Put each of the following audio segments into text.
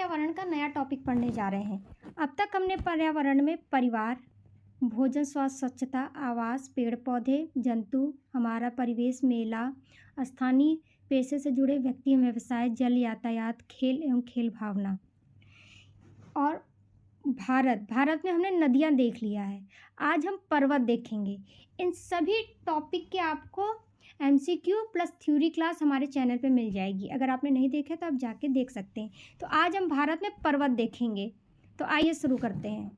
पर्यावरण का नया टॉपिक पढ़ने जा रहे हैं। अब तक हमने पर्यावरण में परिवार, भोजन, स्वास्थ्य, स्वच्छता, आवास, पेड़ पौधे, जंतु, हमारा परिवेश, मेला, स्थानीय पेशे से जुड़े व्यक्ति, व्यवसाय, जल यातायात, खेल एवं खेल भावना और भारत में हमने नदियाँ देख लिया है। आज हम पर्वत देखेंगे। इन सभी टॉपिक के आपको MCQ प्लस थ्योरी क्लास हमारे चैनल पे मिल जाएगी। अगर आपने नहीं देखा तो आप जाके देख सकते हैं। तो आज हम भारत में पर्वत देखेंगे। तो आइए शुरू करते हैं।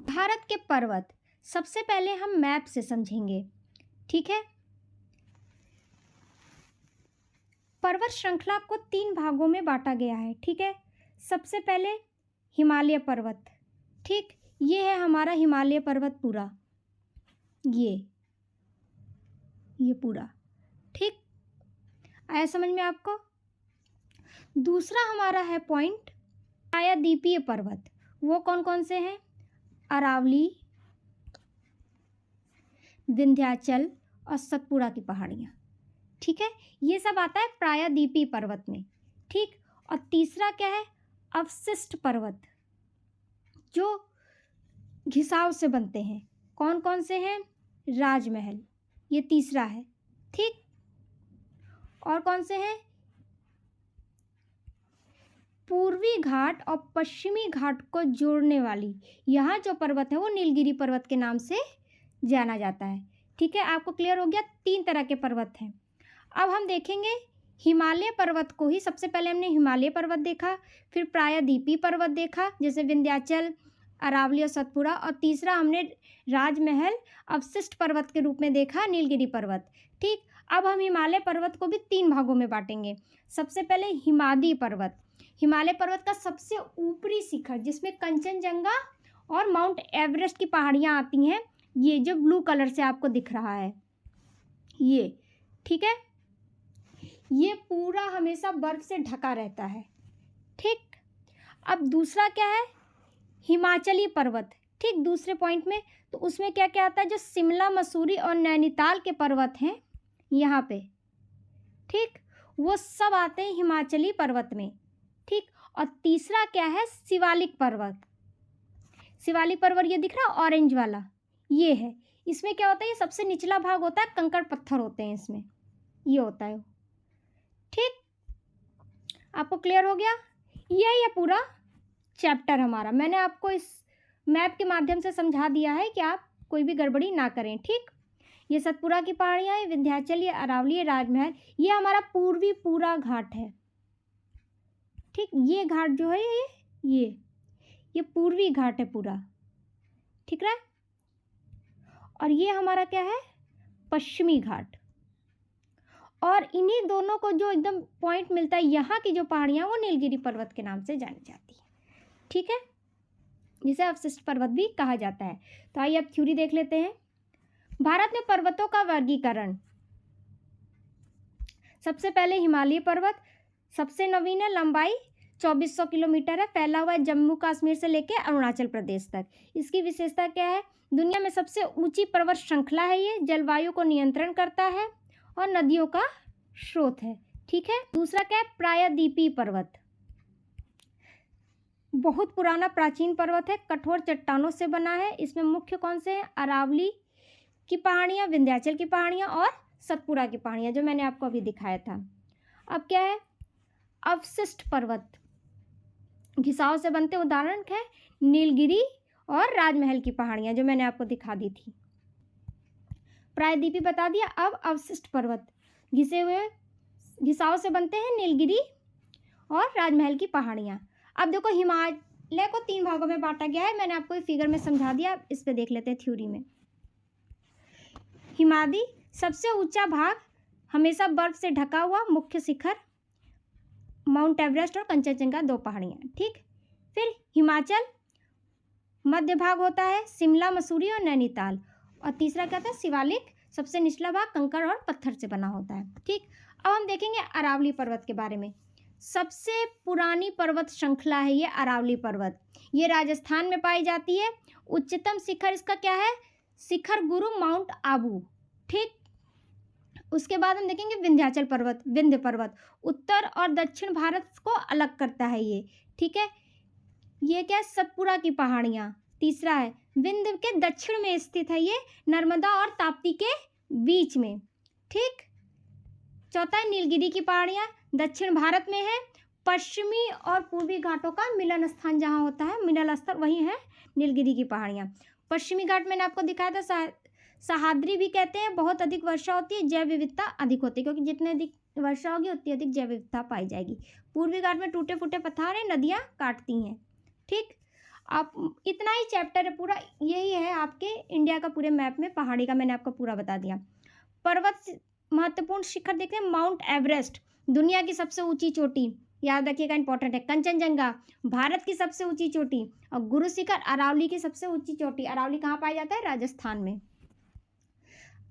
भारत के पर्वत सबसे पहले हम मैप से समझेंगे, ठीक है। पर्वत श्रृंखला को 3 भागों में बांटा गया है, ठीक है। सबसे पहले हिमालय पर्वत, ठीक, ये है हमारा हिमालय पर्वत पूरा, ये पूरा, ठीक, आया समझ में आपको। दूसरा हमारा है पॉइंट प्रायद्वीपीय पर्वत। वो कौन कौन से हैं? अरावली, विंध्याचल और सतपुड़ा की पहाड़ियाँ, ठीक है। ये सब आता है प्रायद्वीपीय पर्वत में, ठीक। और तीसरा क्या है? अवशिष्ट पर्वत, जो घिसाव से बनते हैं। कौन कौन से हैं? राजमहल, ये तीसरा है, ठीक। और कौन से हैं? पूर्वी घाट और पश्चिमी घाट को जोड़ने वाली यहाँ जो पर्वत है वो नीलगिरी पर्वत के नाम से जाना जाता है, ठीक है। आपको क्लियर हो गया? 3 तरह के पर्वत हैं। अब हम देखेंगे हिमालय पर्वत को ही। सबसे पहले हमने हिमालय पर्वत देखा, फिर प्रायद्वीपीय पर्वत देखा जैसे विंध्याचल, अरावली और सतपुड़ा, और तीसरा हमने राजमहल अवशिष्ट पर्वत के रूप में देखा नीलगिरी पर्वत, ठीक। अब हम हिमालय पर्वत को भी 3 भागों में बांटेंगे। सबसे पहले हिमालय पर्वत, हिमालय पर्वत का सबसे ऊपरी शिखर जिसमें कंचनजंगा और माउंट एवरेस्ट की पहाड़ियाँ आती हैं, ये जो ब्लू कलर से आपको दिख रहा है ये, ठीक है। ये पूरा हमेशा बर्फ से ढका रहता है, ठीक। अब दूसरा क्या है? हिमाचली पर्वत, ठीक, दूसरे पॉइंट में। तो उसमें क्या क्या आता है? जो शिमला, मसूरी और नैनीताल के पर्वत हैं यहाँ पे, ठीक, वो सब आते हैं हिमाचली पर्वत में, ठीक। और तीसरा क्या है? शिवालिक पर्वत। शिवालिक पर्वत ये दिख रहा है ऑरेंज वाला, ये है। इसमें क्या होता है? ये सबसे निचला भाग होता है, कंकड़ पत्थर होते हैं इसमें, ये होता है, ठीक। आपको क्लियर हो गया? यही है पूरा चैप्टर हमारा। मैंने आपको इस मैप के माध्यम से समझा दिया है कि आप कोई भी गड़बड़ी ना करें, ठीक। ये सतपुड़ा की पहाड़ियाँ, ये विंध्याचल, ये अरावली, ये राजमहल, ये हमारा पूर्वी पूरा घाट है, ठीक। ये घाट जो है ये पूर्वी घाट है पूरा, ठीक है। और ये हमारा क्या है? पश्चिमी घाट। और इन्हीं दोनों को जो एकदम पॉइंट मिलता है, यहाँ की जो पहाड़ियाँ वो नीलगिरी पर्वत के नाम से जानी जाती है, ठीक है, जिसे अवशिष्ट पर्वत भी कहा जाता है। तो आइए अब थ्योरी देख लेते हैं। भारत में पर्वतों का वर्गीकरण। सबसे पहले हिमालय पर्वत सबसे नवीन है, लंबाई 2400 किलोमीटर है, फैला हुआ है जम्मू कश्मीर से लेकर अरुणाचल प्रदेश तक। इसकी विशेषता क्या है? दुनिया में सबसे ऊंची पर्वत श्रृंखला है ये, जलवायु को नियंत्रण करता है और नदियों का स्रोत है, ठीक है। दूसरा क्या है? प्रायद्वीपीय पर्वत, बहुत पुराना प्राचीन पर्वत है, कठोर चट्टानों से बना है। इसमें मुख्य कौन से हैं? अरावली की पहाड़ियाँ, विंध्याचल की पहाड़ियाँ और सतपुड़ा की पहाड़ियाँ, जो मैंने आपको अभी दिखाया था। अब क्या है? अवशिष्ट पर्वत, घिसाव से बनते, उदाहरण क्या है? नीलगिरी और राजमहल की पहाड़ियाँ, जो मैंने आपको दिखा दी थी। प्रायद्वीपीय बता दिया। अब अवशिष्ट पर्वत घिसे हुए घिसाव से बनते हैं, नीलगिरी और राजमहल की पहाड़ियाँ। अब देखो हिमालय को 3 भागों में बांटा गया है, मैंने आपको फिगर में समझा दिया। इस पे देख लेते हैं थ्योरी में। हिमालय सबसे ऊंचा भाग, हमेशा बर्फ से ढका हुआ, मुख्य शिखर माउंट एवरेस्ट और कंचनजंगा 2 पहाड़ियाँ, ठीक। फिर हिमाचल मध्य भाग होता है, शिमला, मसूरी और नैनीताल। और तीसरा क्या था? शिवालिक सबसे निचला भाग कंकड़ और पत्थर से बना होता है, ठीक। अब हम देखेंगे अरावली पर्वत के बारे में। सबसे पुरानी पर्वत श्रृंखला है ये अरावली पर्वत। ये राजस्थान में पाई जाती है। उच्चतम शिखर इसका क्या है? शिखर गुरु माउंट आबू, ठीक। उसके बाद हम देखेंगे विंध्याचल पर्वत, विंध्य पर्वत उत्तर और दक्षिण भारत को अलग करता है ये, ठीक है। ये क्या है, सतपुड़ा की पहाड़ियाँ। तीसरा है विंध्य के दक्षिण में स्थित है ये, नर्मदा और ताप्ती के बीच में, ठीक। चौथा है नीलगिरी की पहाड़ियाँ, दक्षिण भारत में है, पश्चिमी और पूर्वी घाटों का मिलन स्थान जहाँ होता है, मिलन स्थल वही है नीलगिरी की पहाड़ियाँ। पश्चिमी घाट मैंने आपको दिखाया था, सह्याद्री भी कहते हैं, बहुत अधिक वर्षा होती है, जैव विविधता अधिक होती है, क्योंकि जितने अधिक वर्षा होगी उतनी अधिक जैव विविधता पाई जाएगी। पूर्वी घाट में टूटे फूटे पठार हैं, नदियाँ काटती हैं, ठीक। आप इतना ही चैप्टर है पूरा, यही है आपके इंडिया का पूरे मैप में पहाड़ी का मैंने आपको पूरा बता दिया। पर्वत महत्वपूर्ण शिखर देखते हैं, माउंट एवरेस्ट दुनिया की सबसे ऊंची चोटी, याद रखिएगा इंपॉर्टेंट है। कंचनजंगा भारत की सबसे ऊंची चोटी, और गुरु शिखर अरावली की सबसे ऊंची चोटी। अरावली कहाँ पाया जाता है, राजस्थान में।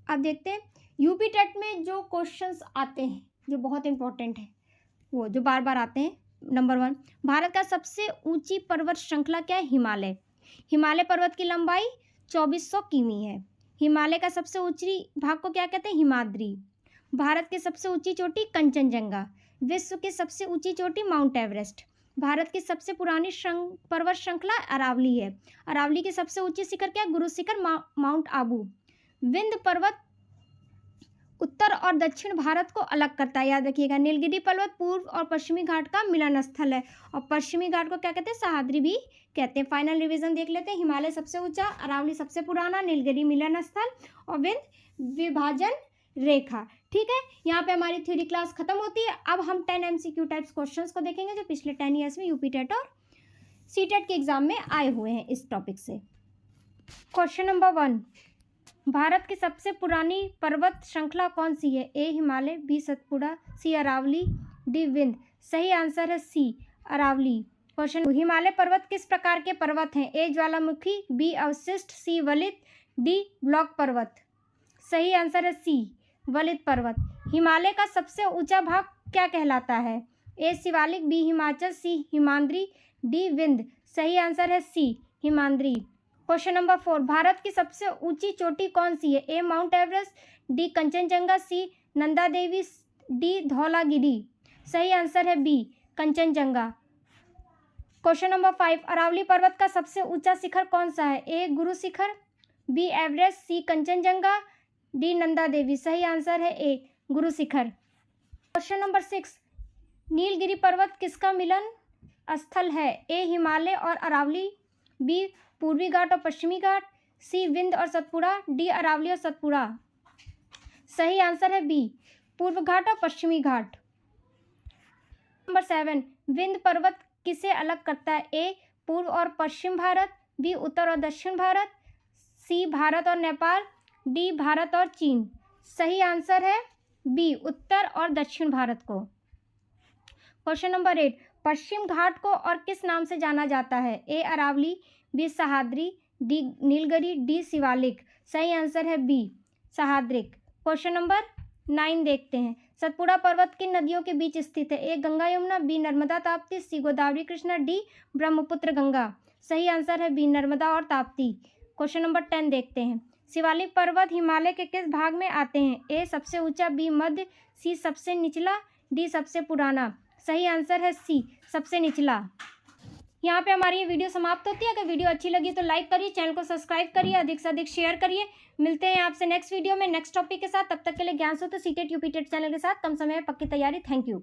अब देखते हैं यूपी टेट में जो क्वेश्चंस आते हैं जो बहुत इंपॉर्टेंट है, वो जो बार बार आते हैं। नंबर 1, भारत का सबसे ऊंची पर्वत श्रृंखला क्या है, हिमालय। हिमालय पर्वत की लंबाई 2400 किमी है। हिमालय का सबसे ऊंची भाग को क्या कहते हैं, हिमाद्री। भारत की सबसे ऊंची चोटी कंचनजंगा। विश्व की सबसे ऊंची चोटी माउंट एवरेस्ट। भारत की सबसे पुरानी पर्वत श्रृंखला अरावली है। अरावली की सबसे ऊंची शिखर क्या है, गुरु शिखर माउंट आबू। विंध्य पर्वत उत्तर और दक्षिण भारत को अलग करता है, याद रखिएगा। नीलगिरी पर्वत पूर्व और पश्चिमी घाट का मिलन स्थल है, और पश्चिमी घाट को क्या कहते हैं, सह्याद्री भी कहते हैं। फाइनल रिवीजन देख लेते हैं। हिमालय सबसे ऊंचा, अरावली सबसे पुराना, नीलगिरी मिलन स्थल, और विंध्य विभाजन रेखा, ठीक है। यहाँ पे हमारी थ्योरी क्लास खत्म होती है। अब हम 10 MCQ टाइप्स क्वेश्चंस को देखेंगे जो पिछले 10 ईयर्स में यूपी टेट और सी टेट के एग्जाम में आए हुए हैं इस टॉपिक से। क्वेश्चन नंबर 1, भारत की सबसे पुरानी पर्वत श्रृंखला कौन सी है, ए हिमालय, बी सतपुड़ा, सी अरावली, डी विंध्य। सही आंसर है सी अरावली। क्वेश्चन, हिमालय पर्वत किस प्रकार के पर्वत हैं, ए ज्वालामुखी, बी अवशिष्ट, सी वलित, डी ब्लॉक पर्वत। सही आंसर है सी वलित पर्वत। हिमालय का सबसे ऊंचा भाग क्या कहलाता है, A Shivalik, B Himachal, C Himadri, D Vindhya. सही आंसर है C Himadri. Question number 4, Bharat की सबसे ऊंची चोटी कौन सी है, A Mount Everest, D Kanchenjunga, C Nanda Devi, D Dhaulagiri. सही आंसर है B Kanchenjunga. Question number 5, Aravalli पर्वत का सबसे ऊंचा शिखर कौन सा है, ए गुरु शिखर, बी एवरेस्ट, सी कंचनजंगा, डी नंदा देवी। सही आंसर है ए गुरु शिखर। क्वेश्चन नंबर 6, नीलगिरी पर्वत किसका मिलन स्थल है, ए हिमालय और अरावली, बी पूर्वी घाट और पश्चिमी घाट, सी विंध्य और सतपुड़ा, डी अरावली और सतपुड़ा। सही आंसर है बी पूर्व घाट और पश्चिमी घाट। नंबर 7, विंध्य पर्वत किसे अलग करता है, ए पूर्व और पश्चिम भारत, बी उत्तर और दक्षिण भारत, सी भारत और नेपाल, डी भारत और चीन। सही आंसर है बी उत्तर और दक्षिण भारत को। क्वेश्चन नंबर 8, पश्चिम घाट को और किस नाम से जाना जाता है, A Aravalli, B Sahyadri, D Nilgiri, D Shivalik. सही आंसर है बी सह्याद्रिक। क्वेश्चन नंबर 9 देखते हैं। सतपुड़ा पर्वत किन नदियों के बीच स्थित है, ए गंगा यमुना, बी नर्मदा ताप्ती, सी गोदावरी कृष्णा, डी ब्रह्मपुत्र गंगा। सही आंसर है बी नर्मदा और ताप्ती। क्वेश्चन नंबर 10 देखते हैं। शिवालिक पर्वत हिमालय के किस भाग में आते हैं, ए सबसे ऊंचा, बी मध्य, सी सबसे निचला, डी सबसे पुराना। सही आंसर है सी सबसे निचला। यहाँ पे हमारी ये वीडियो समाप्त होती है। अगर वीडियो अच्छी लगी तो लाइक करिए, चैनल को सब्सक्राइब करिए, अधिक से अधिक शेयर करिए। मिलते हैं आपसे नेक्स्ट वीडियो में नेक्स्ट टॉपिक के साथ। तब तक के लिए ज्ञान सूत्र सीटेट यूपी टेट चैनल के साथ कम समय में पक्की तैयारी। Thank you.